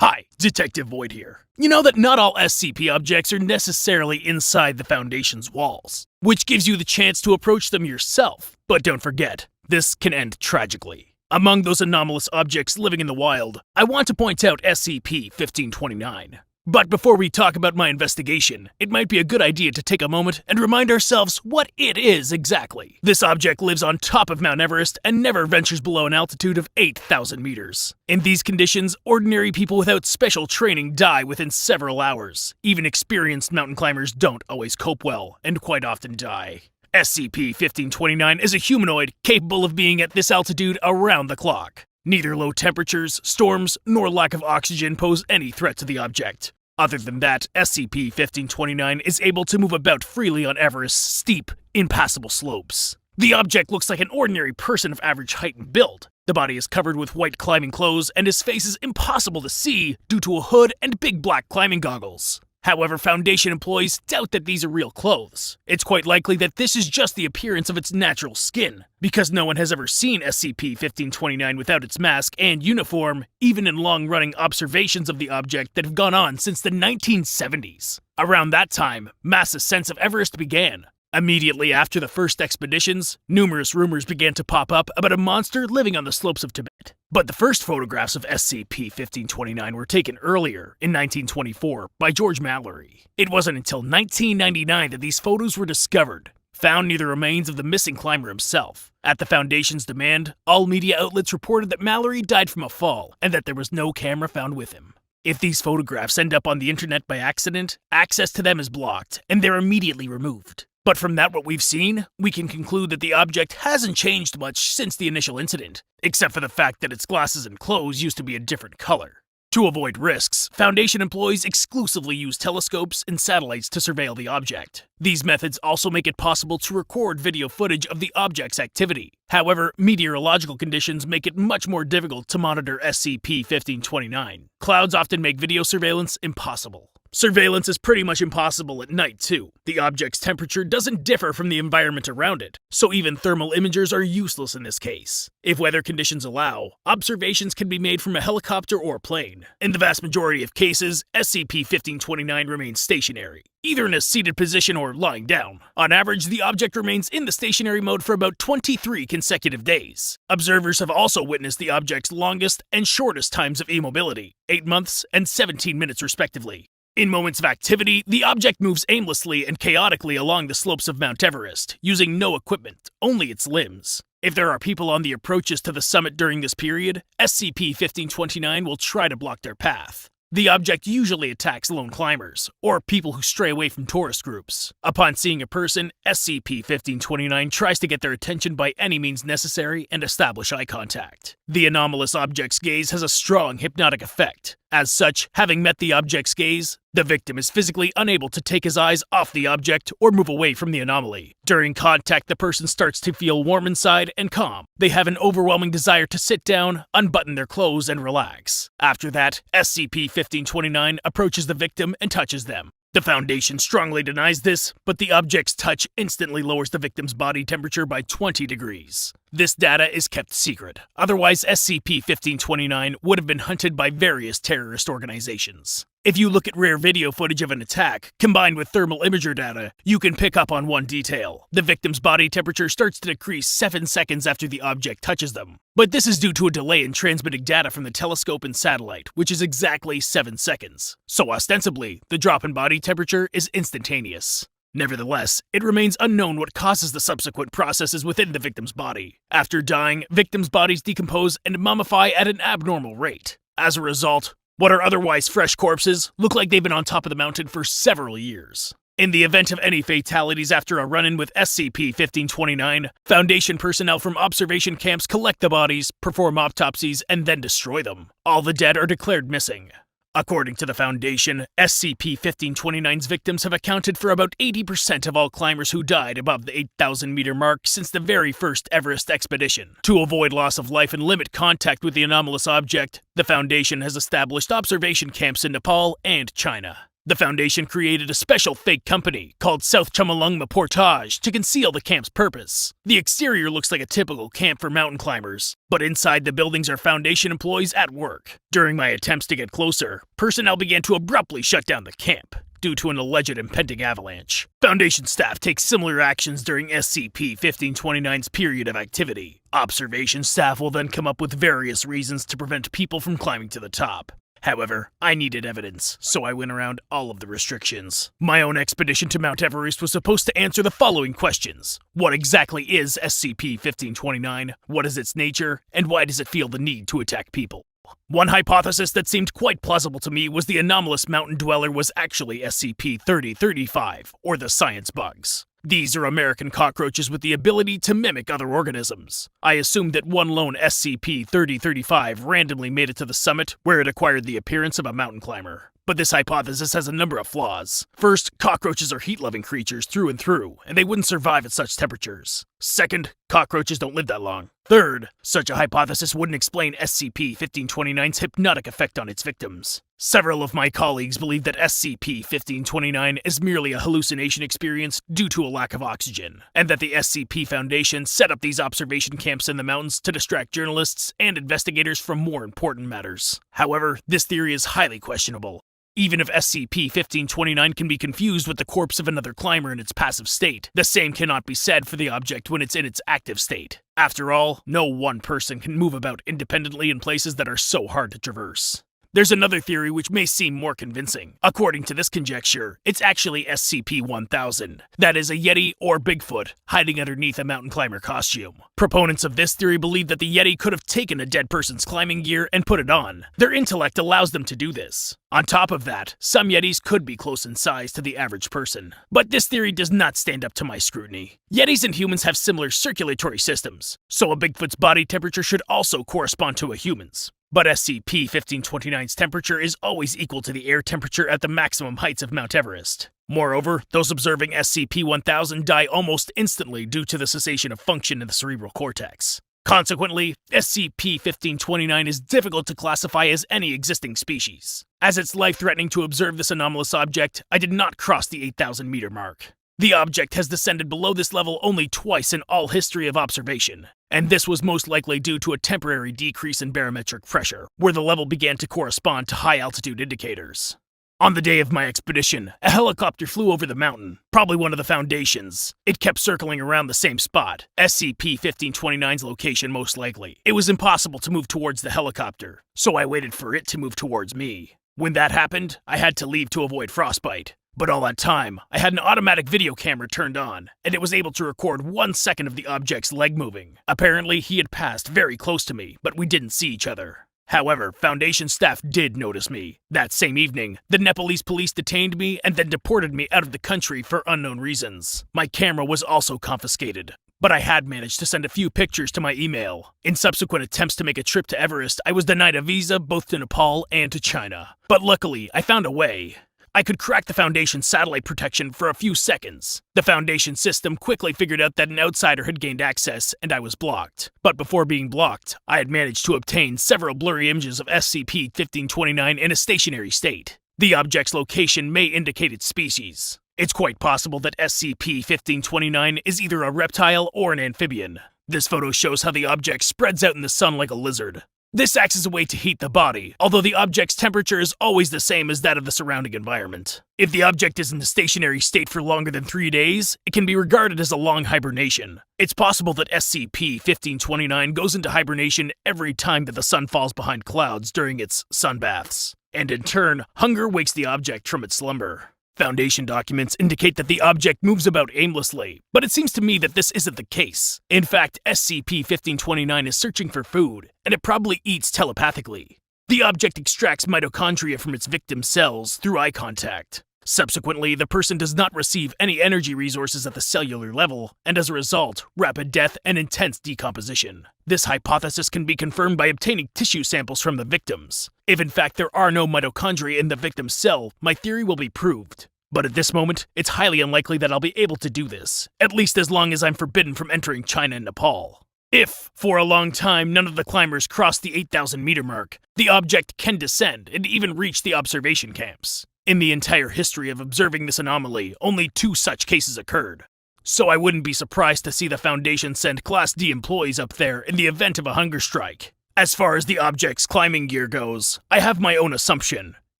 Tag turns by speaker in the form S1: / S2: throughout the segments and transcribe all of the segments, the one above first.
S1: Hi, Detective Void here. You know that not all SCP objects are necessarily inside the Foundation's walls, which gives you the chance to approach them yourself. But don't forget, this can end tragically. Among those anomalous objects living in the wild, I want to point out Scp-1529. But before we talk about my investigation, it might be a good idea to take a moment and remind ourselves what it is exactly. This object lives on top of Mount Everest and never ventures below an altitude of 8,000 meters. In these conditions, ordinary people without special training die within several hours. Even experienced mountain climbers don't always cope well, and quite often die. Scp-1529 is a humanoid capable of being at this altitude around the clock. Neither low temperatures, storms, nor lack of oxygen pose any threat to the object. Other than that, Scp-1529 is able to move about freely on Everest's steep, impassable slopes. The object looks like an ordinary person of average height and build. The body is covered with white climbing clothes, and his face is impossible to see due to a hood and big black climbing goggles. However, Foundation employees doubt that these are real clothes. It's quite likely that this is just the appearance of its natural skin, because no one has ever seen Scp-1529 without its mask and uniform, even in long-running observations of the object that have gone on since the 1970s. Around that time, mass ascents of Everest began. Immediately after the first expeditions, numerous rumors began to pop up about a monster living on the slopes of Tibet. But the first photographs of Scp-1529 were taken earlier, in 1924, by George Mallory. It wasn't until 1999 that these photos were discovered, found near the remains of the missing climber himself. At the Foundation's demand, all media outlets reported that Mallory died from a fall, and that there was no camera found with him. If these photographs end up on the internet by accident, access to them is blocked, and they're immediately removed. But from what we've seen, we can conclude that the object hasn't changed much since the initial incident, except for the fact that its glasses and clothes used to be a different color. To avoid risks, Foundation employees exclusively use telescopes and satellites to surveil the object. These methods also make it possible to record video footage of the object's activity. However, meteorological conditions make it much more difficult to monitor Scp-1529. Clouds often make video surveillance impossible. Surveillance is pretty much impossible at night, too. The object's temperature doesn't differ from the environment around it, so even thermal imagers are useless in this case. If weather conditions allow, observations can be made from a helicopter or plane. In the vast majority of cases, Scp-1529 remains stationary, either in a seated position or lying down. On average, the object remains in the stationary mode for about 23 consecutive days. Observers have also witnessed the object's longest and shortest times of immobility, 8 months and 17 minutes respectively. In moments of activity, the object moves aimlessly and chaotically along the slopes of Mount Everest, using no equipment, only its limbs. If there are people on the approaches to the summit during this period, Scp-1529 will try to block their path. The object usually attacks lone climbers, or people who stray away from tourist groups. Upon seeing a person, Scp-1529 tries to get their attention by any means necessary and establish eye contact. The anomalous object's gaze has a strong hypnotic effect. As such, having met the object's gaze, the victim is physically unable to take his eyes off the object or move away from the anomaly. During contact, the person starts to feel warm inside and calm. They have an overwhelming desire to sit down, unbutton their clothes, and relax. After that, Scp-1529 approaches the victim and touches them. The Foundation strongly denies this, but the object's touch instantly lowers the victim's body temperature by 20 degrees. This data is kept secret, otherwise Scp-1529 would have been hunted by various terrorist organizations. If you look at rare video footage of an attack, combined with thermal imager data, you can pick up on one detail. The victim's body temperature starts to decrease 7 seconds after the object touches them. But this is due to a delay in transmitting data from the telescope and satellite, which is exactly 7 seconds. So ostensibly, the drop in body temperature is instantaneous. Nevertheless, it remains unknown what causes the subsequent processes within the victim's body. After dying, victims' bodies decompose and mummify at an abnormal rate. As a result, what are otherwise fresh corpses look like they've been on top of the mountain for several years. In the event of any fatalities after a run-in with Scp-1529, Foundation personnel from observation camps collect the bodies, perform autopsies, and then destroy them. All the dead are declared missing. According to the Foundation, Scp-1529's victims have accounted for about 80% of all climbers who died above the 8,000-meter mark since the very first Everest expedition. To avoid loss of life and limit contact with the anomalous object, the Foundation has established observation camps in Nepal and China. The Foundation created a special fake company called South Chumalungma Portage to conceal the camp's purpose. The exterior looks like a typical camp for mountain climbers, but inside the buildings are Foundation employees at work. During my attempts to get closer, personnel began to abruptly shut down the camp due to an alleged impending avalanche. Foundation staff take similar actions during SCP-1529's period of activity. Observation staff will then come up with various reasons to prevent people from climbing to the top. However, I needed evidence, so I went around all of the restrictions. My own expedition to Mount Everest was supposed to answer the following questions. What exactly is SCP-1529? What is its nature? And why does it feel the need to attack people? One hypothesis that seemed quite plausible to me was the anomalous mountain dweller was actually SCP-3035, or the science bugs. These are American cockroaches with the ability to mimic other organisms. I assumed that one lone SCP-3035 randomly made it to the summit, where it acquired the appearance of a mountain climber. But this hypothesis has a number of flaws. First, cockroaches are heat-loving creatures through and through, and they wouldn't survive at such temperatures. Second, cockroaches don't live that long. Third, such a hypothesis wouldn't explain SCP-1529's hypnotic effect on its victims. Several of my colleagues believe that SCP-1529 is merely a hallucination experience due to a lack of oxygen, and that the SCP Foundation set up these observation camps in the mountains to distract journalists and investigators from more important matters. However, this theory is highly questionable. Even if SCP-1529 can be confused with the corpse of another climber in its passive state, the same cannot be said for the object when it's in its active state. After all, no one person can move about independently in places that are so hard to traverse. There's another theory which may seem more convincing. According to this conjecture, it's actually SCP-1000. That is a Yeti or Bigfoot hiding underneath a mountain climber costume. Proponents of this theory believe that the Yeti could have taken a dead person's climbing gear and put it on. Their intellect allows them to do this. On top of that, some Yetis could be close in size to the average person. But this theory does not stand up to my scrutiny. Yetis and humans have similar circulatory systems, so a Bigfoot's body temperature should also correspond to a human's. But SCP-1529's temperature is always equal to the air temperature at the maximum heights of Mount Everest. Moreover, those observing SCP-1000 die almost instantly due to the cessation of function in the cerebral cortex. Consequently, SCP-1529 is difficult to classify as any existing species. As it's life-threatening to observe this anomalous object, I did not cross the 8,000-meter mark. The object has descended below this level only twice in all history of observation, and this was most likely due to a temporary decrease in barometric pressure, where the level began to correspond to high-altitude indicators. On the day of my expedition, a helicopter flew over the mountain, probably one of the Foundation's. It kept circling around the same spot, SCP-1529's location most likely. It was impossible to move towards the helicopter, so I waited for it to move towards me. When that happened, I had to leave to avoid frostbite. But all that time, I had an automatic video camera turned on, and it was able to record 1 second of the object's leg moving. Apparently, he had passed very close to me, but we didn't see each other. However, Foundation staff did notice me. That same evening, the Nepalese police detained me and then deported me out of the country for unknown reasons. My camera was also confiscated, but I had managed to send a few pictures to my email. In subsequent attempts to make a trip to Everest, I was denied a visa both to Nepal and to China. But luckily, I found a way. I could crack the Foundation's satellite protection for a few seconds. The Foundation system quickly figured out that an outsider had gained access, and I was blocked. But before being blocked, I had managed to obtain several blurry images of SCP-1529 in a stationary state. The object's location may indicate its species. It's quite possible that SCP-1529 is either a reptile or an amphibian. This photo shows how the object spreads out in the sun like a lizard. This acts as a way to heat the body, although the object's temperature is always the same as that of the surrounding environment. If the object is in a stationary state for longer than 3 days, it can be regarded as a long hibernation. It's possible that SCP-1529 goes into hibernation every time that the sun falls behind clouds during its sunbaths, and in turn, hunger wakes the object from its slumber. Foundation documents indicate that the object moves about aimlessly, but it seems to me that this isn't the case. In fact, SCP-1529 is searching for food, and it probably eats telepathically. The object extracts mitochondria from its victim cells through eye contact. Subsequently, the person does not receive any energy resources at the cellular level, and as a result, rapid death and intense decomposition. This hypothesis can be confirmed by obtaining tissue samples from the victims. If in fact there are no mitochondria in the victim's cell, my theory will be proved. But at this moment, it's highly unlikely that I'll be able to do this, at least as long as I'm forbidden from entering China and Nepal. If, for a long time, none of the climbers cross the 8,000-meter mark, the object can descend and even reach the observation camps. In the entire history of observing this anomaly, only 2 such cases occurred. So I wouldn't be surprised to see the Foundation send Class D employees up there in the event of a hunger strike. As far as the object's climbing gear goes, I have my own assumption.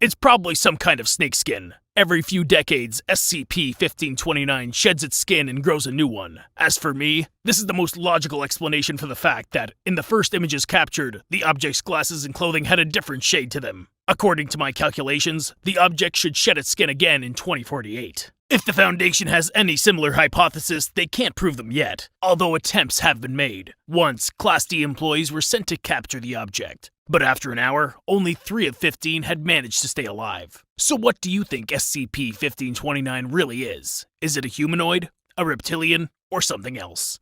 S1: It's probably some kind of snakeskin. Every few decades, SCP-1529 sheds its skin and grows a new one. As for me, this is the most logical explanation for the fact that, in the first images captured, the object's glasses and clothing had a different shade to them. According to my calculations, the object should shed its skin again in 2048. If the Foundation has any similar hypothesis, they can't prove them yet, although attempts have been made. Once, Class D employees were sent to capture the object. But after an hour, only 3 of 15 had managed to stay alive. So what do you think SCP-1529 really is? Is it a humanoid, a reptilian, or something else?